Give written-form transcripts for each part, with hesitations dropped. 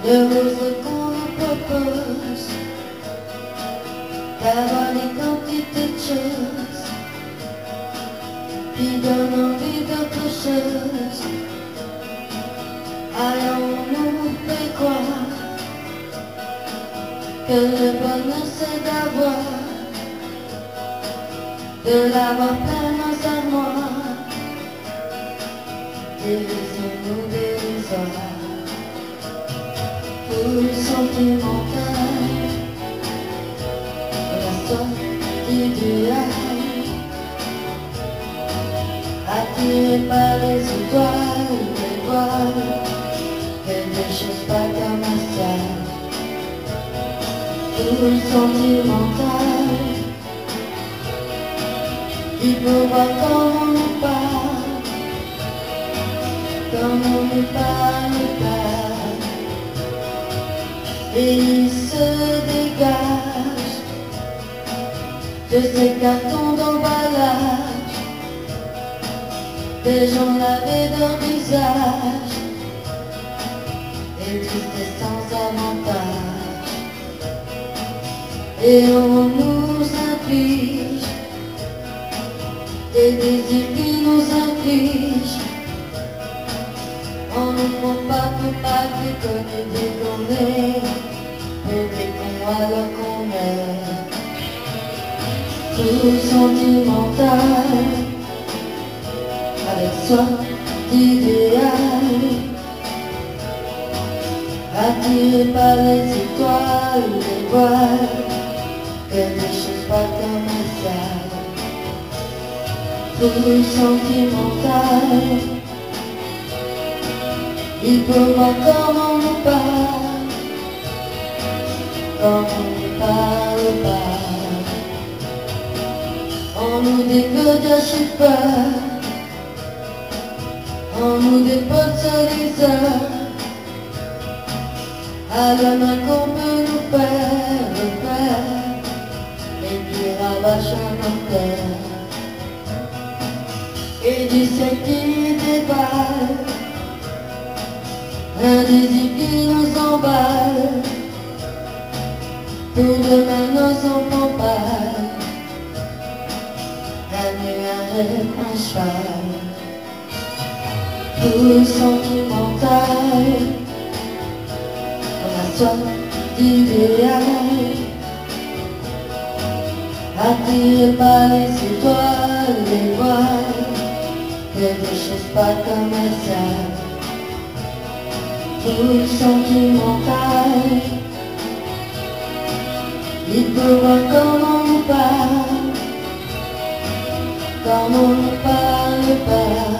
L'heureux qu'on nous propose d'avoir des quantités de choses qui donnent envie d'autre chose. Allons-nous faire croire que le bonheur c'est d'avoir de l'avoir plein dans un mois, dérision-nous dérisoire. Tout sentimental, la sortie du rail, attiré par les étoiles, les voiles, que des choses pas commerciales. Tout sentimental, il faut voir comment on nous parle, comment on nous parle. Et il se dégage de ces cartons d'emballage, des gens lavés leur visage, et tristesse sans avantage. Et on nous inflige des désirs qui nous infligent. On nous prend pas pour pas déconner, déconner, pour des cons alors qu'on est tout sentimental, avec soif d'idéal, attiré par les étoiles, les voiles, que des choses pas commerciales. Tout sentimental, il faut voir comment on nous parle, comment on nous parle pas. On nous décode à chaque fois, on nous dépose sur les heures, à la main qu'on peut nous faire, et puis rabâche un terre, et du ciel qui déballe, un désir qui nous emballe, pour demain nos enfants pâles, un nuage, un cheval. Tout sentimental, on a soif d'idéal, attiré par les étoiles, les voiles, que des choses pas commerciales. Tout sentimental, il faut voir comment on nous parle, comment on nous parle pas.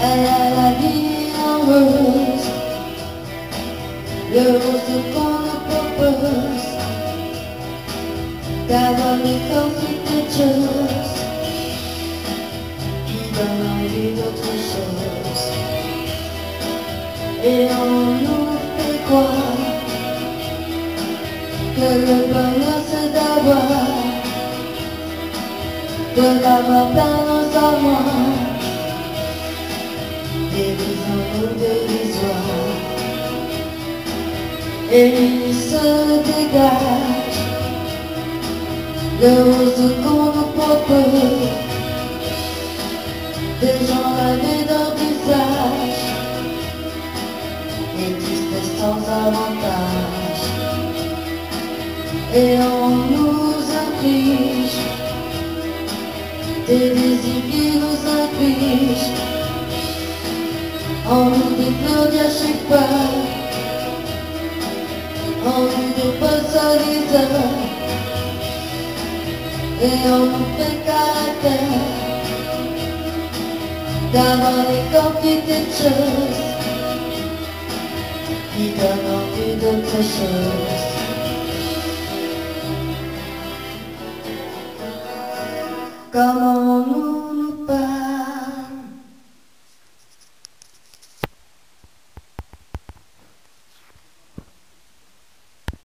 Elle a la vie en rose, le rose qu'on nous propose, d'avoir des quantités de choses qui donnent envie d'autre chose. Et on nous fait croire que le bonheur c'est d'avoir de l'avoir plein dans sa main, dérision-nous dérisoire. Et il se dégage le rose qu'on nous propose, des gens lavés leur visage, et tristesse sans avantage. Et on nous inflige des désirs qui nous infligent. On nous déclare à chaque fois, on nous dépose sur les heures, et on nous fait caractère d'avoir des quantités de choses qui donnent envie d'autre chose. Comment nous